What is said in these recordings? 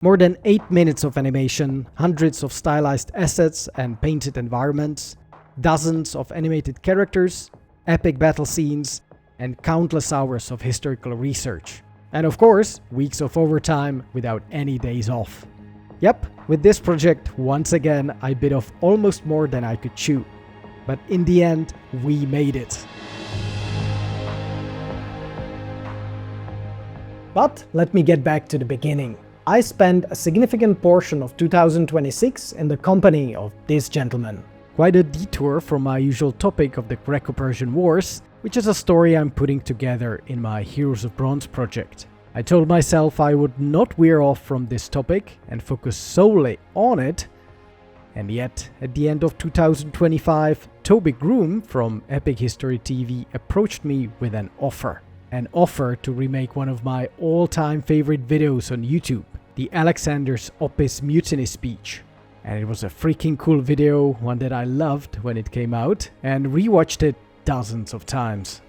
More than 8 minutes of animation, hundreds of stylized assets and painted environments, dozens of animated characters, epic battle scenes, and countless hours of historical research. And of course, weeks of overtime without any days off. Yep, with this project, once again, I bit off almost more than I could chew. But in the end, we made it. But let me get back to the beginning. I spent a significant portion of 2026 in the company of this gentleman. Quite a detour from my usual topic of the Greco-Persian Wars, which is a story I'm putting together in my Heroes of Bronze project. I told myself I would not veer off from this topic and focus solely on it. And yet, at the end of 2025, Toby Groom from Epic History TV approached me with an offer. An offer to remake one of my all-time favorite videos on YouTube, the Alexander's Opis mutiny speech. And it was a freaking cool video, one that I loved when it came out, and rewatched it dozens of times.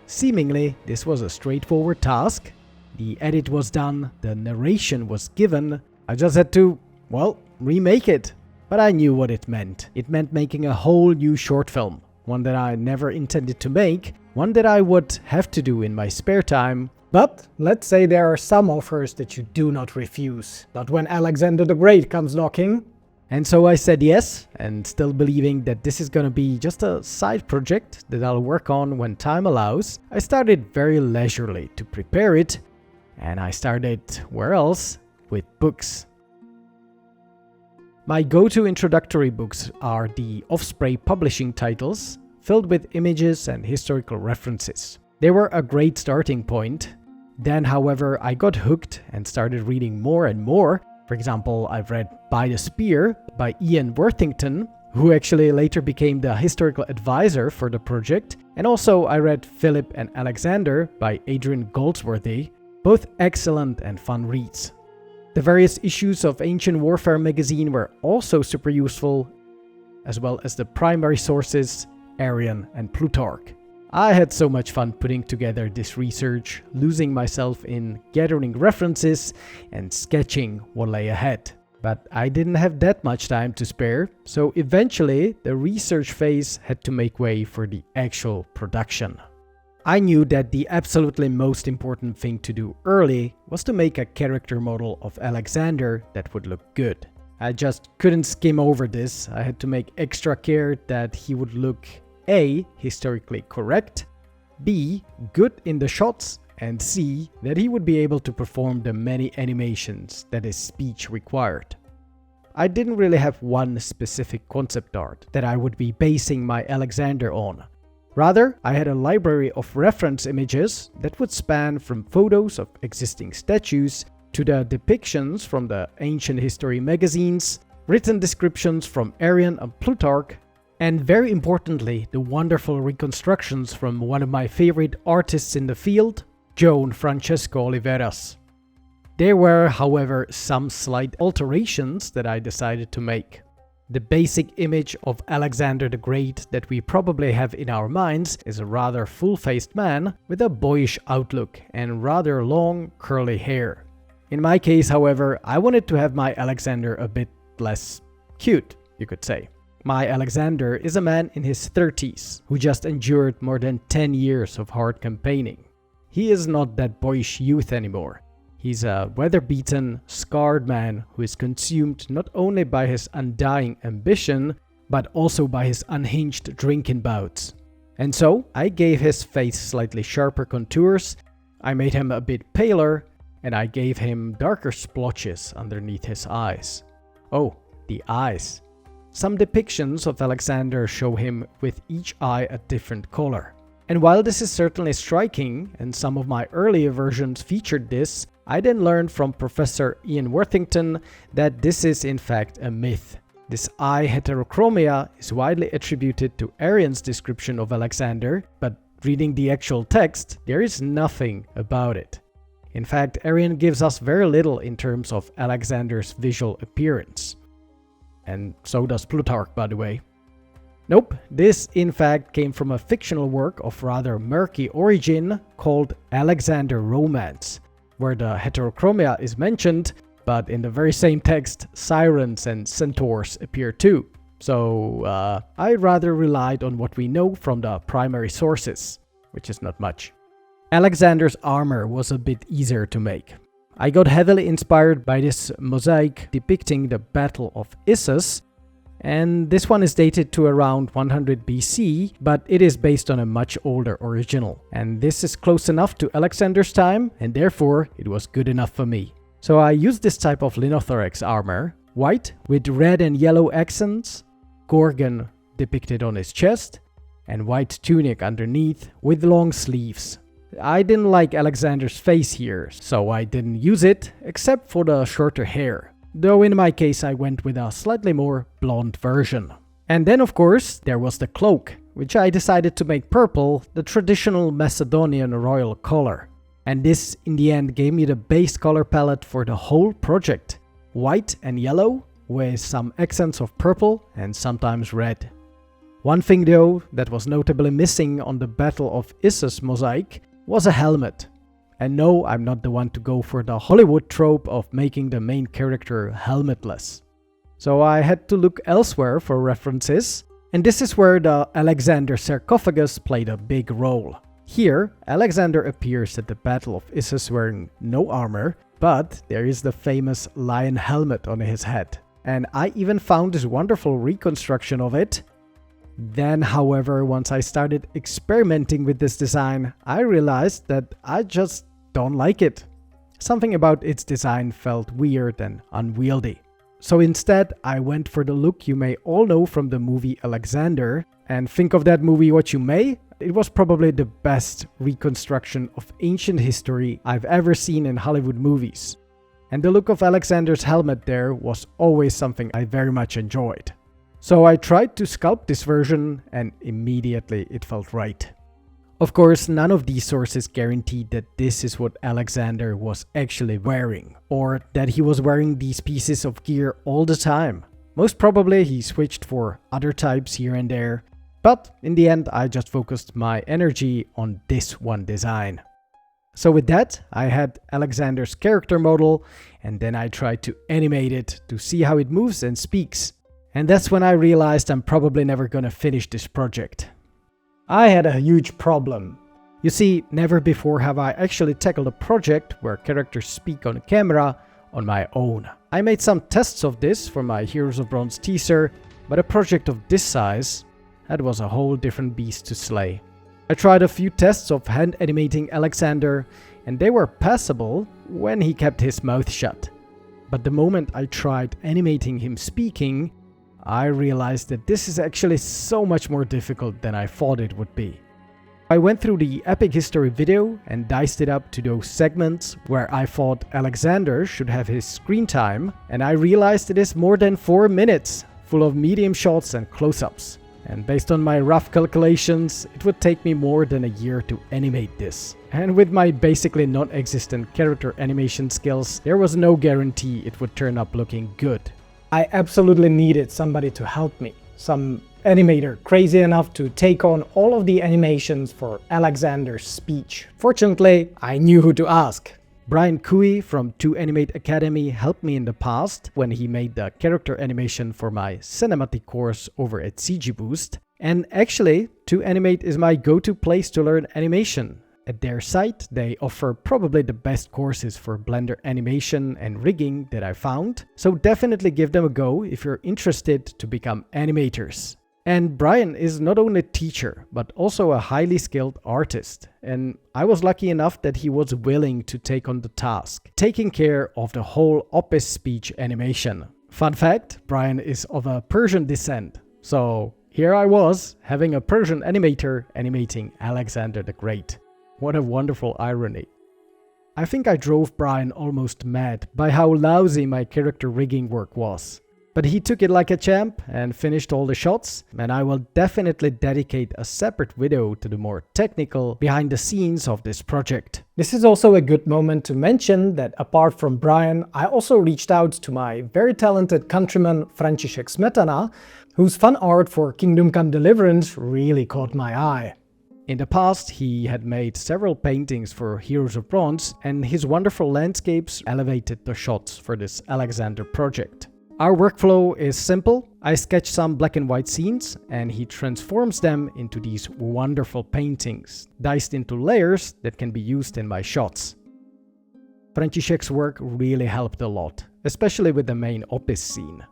Seemingly, this was a straightforward task. The edit was done, the narration was given, I just had to, well, remake it. But I knew what it meant. It meant making a whole new short film, one that I never intended to make, one that I would have to do in my spare time. But let's say there are some offers that you do not refuse, not when Alexander the Great comes knocking. And so I said yes, and still believing that this is gonna be just a side project that I'll work on when time allows, I started very leisurely to prepare it, and I started, where else? With books. My go-to introductory books are the Offspray publishing titles, filled with images and historical references. They were a great starting point. Then, however, I got hooked and started reading more and more. For example, I've read By the Spear by Ian Worthington, who actually later became the historical advisor for the project. And also I read Philip and Alexander by Adrian Goldsworthy, both excellent and fun reads. The various issues of Ancient Warfare magazine were also super useful, as well as the primary sources, Arrian and Plutarch. I had so much fun putting together this research, losing myself in gathering references and sketching what lay ahead. But I didn't have that much time to spare, so eventually the research phase had to make way for the actual production. I knew that the absolutely most important thing to do early was to make a character model of Alexander that would look good. I just couldn't skim over this. I had to make extra care that he would look A, historically correct, B, good in the shots, and C, that he would be able to perform the many animations that his speech required. I didn't really have one specific concept art that I would be basing my Alexander on. Rather, I had a library of reference images that would span from photos of existing statues to the depictions from the ancient history magazines, written descriptions from Arrian and Plutarch, and very importantly, the wonderful reconstructions from one of my favorite artists in the field, Joan Francesco Oliveras. There were, however, some slight alterations that I decided to make. The basic image of Alexander the Great that we probably have in our minds is a rather full-faced man with a boyish outlook and rather long, curly hair. In my case, however, I wanted to have my Alexander a bit less cute, you could say. My Alexander is a man in his 30s who just endured more than 10 years of hard campaigning. He is not that boyish youth anymore. He's a weather-beaten, scarred man who is consumed not only by his undying ambition, but also by his unhinged drinking bouts. And so, I gave his face slightly sharper contours, I made him a bit paler, and I gave him darker splotches underneath his eyes. Oh, the eyes. Some depictions of Alexander show him with each eye a different color. And while this is certainly striking, and some of my earlier versions featured this, I then learned from Professor Ian Worthington that this is in fact a myth. This eye heterochromia is widely attributed to Arrian's description of Alexander, but reading the actual text, there is nothing about it. In fact, Arrian gives us very little in terms of Alexander's visual appearance. And so does Plutarch, by the way. Nope, this in fact came from a fictional work of rather murky origin called Alexander Romance, where the heterochromia is mentioned, but in the very same text, sirens and centaurs appear too. So I rather relied on what we know from the primary sources, which is not much. Alexander's armor was a bit easier to make. I got heavily inspired by this mosaic depicting the Battle of Issus, and this one is dated to around 100 BC, but it is based on a much older original. And this is close enough to Alexander's time, and therefore it was good enough for me. So I used this type of linothorax armor, white with red and yellow accents, Gorgon depicted on his chest, and white tunic underneath with long sleeves. I didn't like Alexander's face here, so I didn't use it, except for the shorter hair. Though in my case I went with a slightly more blonde version. And then of course there was the cloak, which I decided to make purple, the traditional Macedonian royal color. And this in the end gave me the base color palette for the whole project. White and yellow, with some accents of purple and sometimes red. One thing though that was notably missing on the Battle of Issus mosaic was a helmet. And no, I'm not the one to go for the Hollywood trope of making the main character helmetless. So I had to look elsewhere for references, and this is where the Alexander sarcophagus played a big role. Here, Alexander appears at the Battle of Issus wearing no armor, but there is the famous lion helmet on his head. And I even found this wonderful reconstruction of it. Then, however, once I started experimenting with this design, I realized that I just don't like it. Something about its design felt weird and unwieldy. So instead, I went for the look you may all know from the movie Alexander. And think of that movie what you may, it was probably the best reconstruction of ancient history I've ever seen in Hollywood movies. And the look of Alexander's helmet there was always something I very much enjoyed. So I tried to sculpt this version, and immediately it felt right. Of course, none of these sources guaranteed that this is what Alexander was actually wearing, or that he was wearing these pieces of gear all the time. Most probably he switched for other types here and there, but in the end I just focused my energy on this one design. So with that, I had Alexander's character model, and then I tried to animate it to see how it moves and speaks. And that's when I realized I'm probably never gonna finish this project. I had a huge problem. You see, never before have I actually tackled a project where characters speak on camera on my own. I made some tests of this for my Heroes of Bronze teaser, but a project of this size, that was a whole different beast to slay. I tried a few tests of hand animating Alexander, and they were passable when he kept his mouth shut. But the moment I tried animating him speaking, I realized that this is actually so much more difficult than I thought it would be. I went through the Epic History video and diced it up to those segments where I thought Alexander should have his screen time, and I realized it is more than 4 minutes, full of medium shots and close-ups. And based on my rough calculations, it would take me more than a year to animate this. And with my basically non-existent character animation skills, there was no guarantee it would turn up looking good. I absolutely needed somebody to help me. Some animator crazy enough to take on all of the animations for Alexander's speech. Fortunately, I knew who to ask. Brian Cooey from 2Animate Academy helped me in the past when he made the character animation for my cinematic course over at CG Boost. And actually, 2Animate is my go-to place to learn animation. At their site, they offer probably the best courses for Blender animation and rigging that I found. So definitely give them a go if you're interested to become animators. And Brian is not only a teacher, but also a highly skilled artist. And I was lucky enough that he was willing to take on the task, taking care of the whole Opis speech animation. Fun fact, Brian is of a Persian descent. So here I was, having a Persian animator animating Alexander the Great. What a wonderful irony. I think I drove Brian almost mad by how lousy my character rigging work was. But he took it like a champ and finished all the shots, and I will definitely dedicate a separate video to the more technical behind the scenes of this project. This is also a good moment to mention that apart from Brian, I also reached out to my very talented countryman František Smetana, whose fun art for Kingdom Come Deliverance really caught my eye. In the past, he had made several paintings for Heroes of Bronze, and his wonderful landscapes elevated the shots for this Alexander project. Our workflow is simple. I sketch some black and white scenes, and he transforms them into these wonderful paintings, diced into layers that can be used in my shots. František's work really helped a lot, especially with the main Opis scene.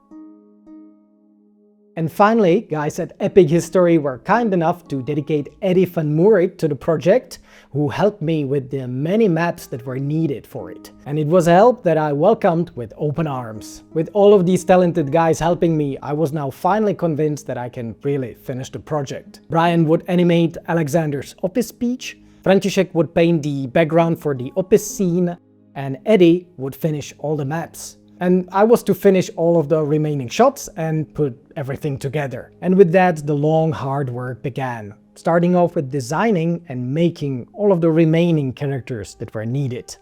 And finally, guys at Epic History were kind enough to dedicate Eddy van Mourik to the project, who helped me with the many maps that were needed for it. And it was a help that I welcomed with open arms. With all of these talented guys helping me, I was now finally convinced that I can really finish the project. Brian would animate Alexander's Opis speech, František would paint the background for the Opis scene, and Eddy would finish all the maps. And I was to finish all of the remaining shots and put everything together. And with that, the long hard work began, starting off with designing and making all of the remaining characters that were needed.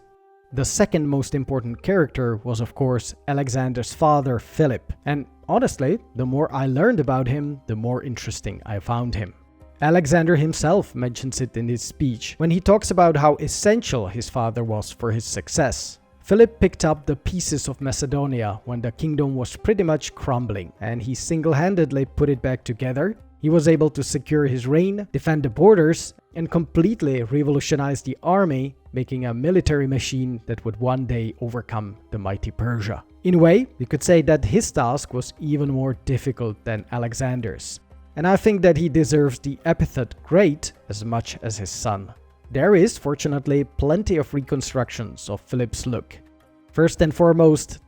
The second most important character was of course Alexander's father Philip, and honestly, the more I learned about him, the more interesting I found him. Alexander himself mentions it in his speech when he talks about how essential his father was for his success. Philip picked up the pieces of Macedonia when the kingdom was pretty much crumbling, and he single-handedly put it back together. He was able to secure his reign, defend the borders, and completely revolutionize the army, making a military machine that would one day overcome the mighty Persia. In a way, you could say that his task was even more difficult than Alexander's, and I think that he deserves the epithet great as much as his son. There is, fortunately, plenty of reconstructions of Philip's look. First and foremost,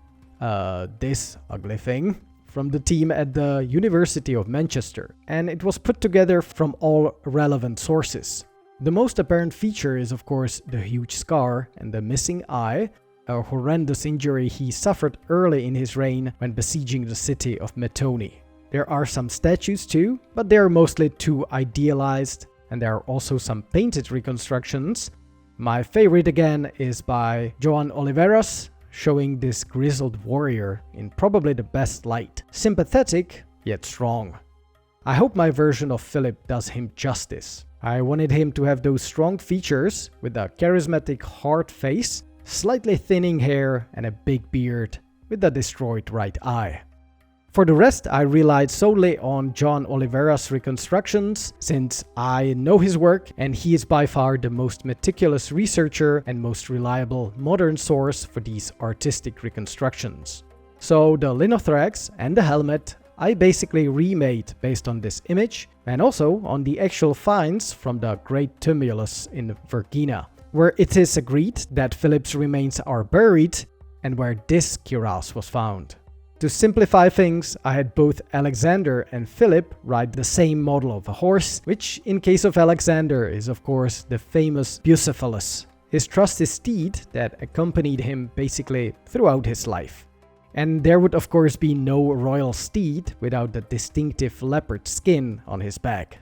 this ugly thing from the team at the University of Manchester, and it was put together from all relevant sources. The most apparent feature is of course the huge scar and the missing eye, a horrendous injury he suffered early in his reign when besieging the city of Mutiny. There are some statues too, but they are mostly too idealized, and there are also some painted reconstructions. My favorite again is by Joan Oliveras, showing this grizzled warrior in probably the best light. Sympathetic, yet strong. I hope my version of Philip does him justice. I wanted him to have those strong features with a charismatic hard face, slightly thinning hair and a big beard with a destroyed right eye. For the rest, I relied solely on John Oliveira's reconstructions, since I know his work and he is by far the most meticulous researcher and most reliable modern source for these artistic reconstructions. So the linothorax and the helmet I basically remade based on this image, and also on the actual finds from the Great Tumulus in Vergina, where it is agreed that Philip's remains are buried and where this cuirass was found. To simplify things, I had both Alexander and Philip ride the same model of a horse, which in case of Alexander is of course the famous Bucephalus, his trusty steed that accompanied him basically throughout his life. And there would of course be no royal steed without the distinctive leopard skin on his back.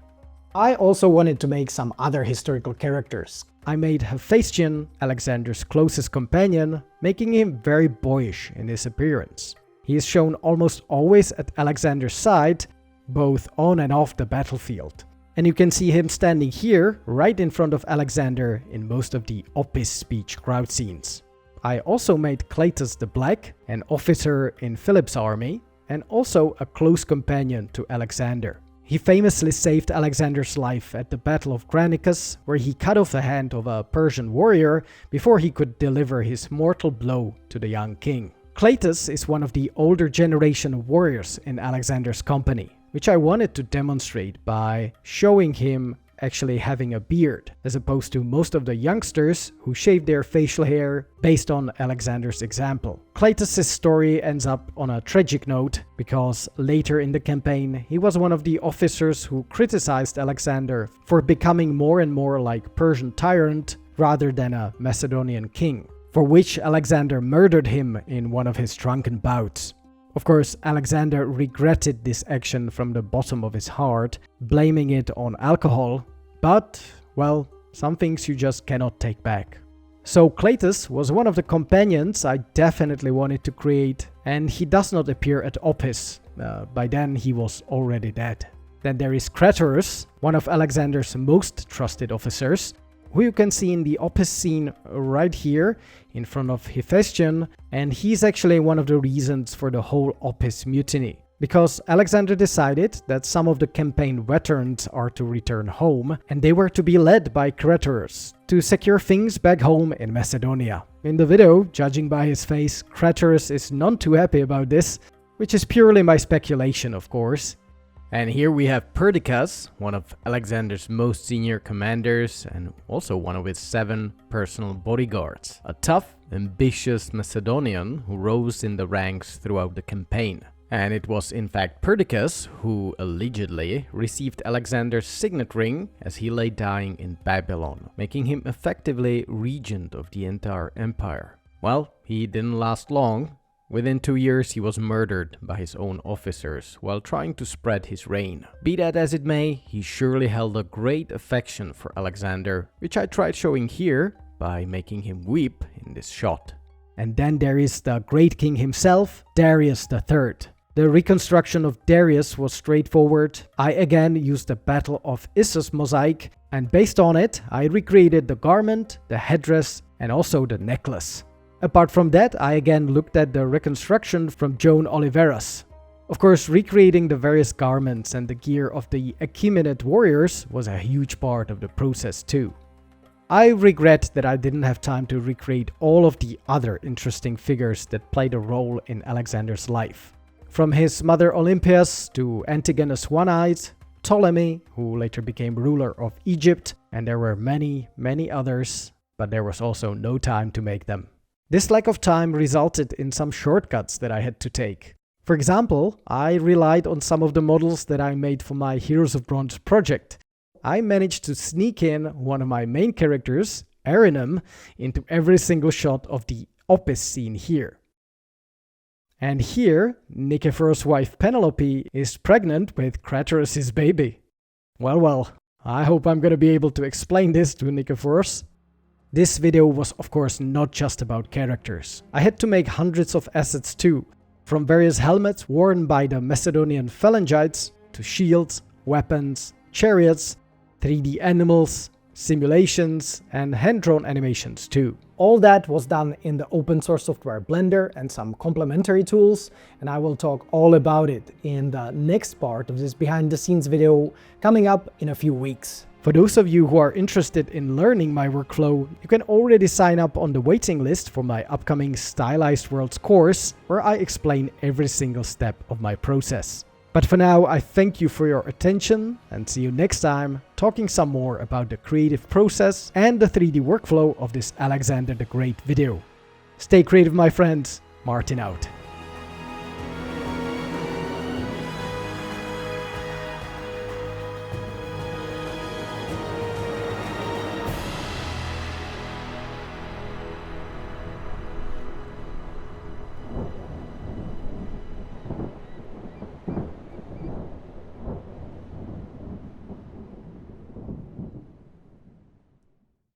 I also wanted to make some other historical characters. I made Hephaestion, Alexander's closest companion, making him very boyish in his appearance. He is shown almost always at Alexander's side, both on and off the battlefield. And you can see him standing here, right in front of Alexander in most of the Opis speech crowd scenes. I also made Cleitus the Black, an officer in Philip's army, and also a close companion to Alexander. He famously saved Alexander's life at the Battle of Perdiccas, where he cut off the hand of a Persian warrior before he could deliver his mortal blow to the young king. Cleitus is one of the older generation of warriors in Alexander's company, which I wanted to demonstrate by showing him actually having a beard, as opposed to most of the youngsters who shave their facial hair based on Alexander's example. Cleitus' story ends up on a tragic note, because later in the campaign he was one of the officers who criticized Alexander for becoming more and more like Persian tyrant rather than a Macedonian king, for which Alexander murdered him in one of his drunken bouts. Of course, Alexander regretted this action from the bottom of his heart, blaming it on alcohol, but, well, some things you just cannot take back. So Cleitus was one of the companions I definitely wanted to create, and he does not appear at Opis. By then he was already dead. Then there is Craterus, one of Alexander's most trusted officers, who you can see in the Opis scene right here in front of Hephaestion, and he's actually one of the reasons for the whole Opis mutiny. Because Alexander decided that some of the campaign veterans are to return home, and they were to be led by Craterus to secure things back home in Macedonia. In the video, judging by his face, Craterus is none too happy about this, which is purely my speculation, of course. And here we have Perdiccas, one of Alexander's most senior commanders and also one of his 7 personal bodyguards. A tough, ambitious Macedonian who rose in the ranks throughout the campaign. And it was in fact Perdiccas who allegedly received Alexander's signet ring as he lay dying in Babylon, making him effectively regent of the entire empire. Well, he didn't last long. Within 2 years he was murdered by his own officers while trying to spread his reign. Be that as it may, he surely held a great affection for Alexander, which I tried showing here by making him weep in this shot. And then there is the great king himself, Darius III. The reconstruction of Darius was straightforward. I again used the Battle of Issus mosaic, and based on it I recreated the garment, the headdress and also the necklace. Apart from that, I again looked at the reconstruction from Joan Oliveras. Of course, recreating the various garments and the gear of the Achaemenid warriors was a huge part of the process too. I regret that I didn't have time to recreate all of the other interesting figures that played a role in Alexander's life. From his mother Olympias to Antigonus One-Eyed, Ptolemy, who later became ruler of Egypt, and there were many others, but there was also no time to make them. This lack of time resulted in some shortcuts that I had to take. For example, I relied on some of the models that I made for my Heroes of Bronze project. I managed to sneak in one of my main characters, Arinum, into every single shot of the Opis scene here. And here, Nikephoros' wife Penelope is pregnant with Craterus' baby. Well, I hope I'm gonna be able to explain this to Nikephoros. This video was of course not just about characters. I had to make hundreds of assets too, from various helmets worn by the Macedonian phalangites to shields, weapons, chariots, 3D animals, simulations and hand-drawn animations too. All that was done in the open source software Blender and some complementary tools, and I will talk all about it in the next part of this behind the scenes video coming up in a few weeks. For those of you who are interested in learning my workflow, you can already sign up on the waiting list for my upcoming Stylized Worlds course, where I explain every single step of my process. But for now, I thank you for your attention and see you next time, talking some more about the creative process and the 3D workflow of this Alexander the Great video. Stay creative, my friends. Martin out.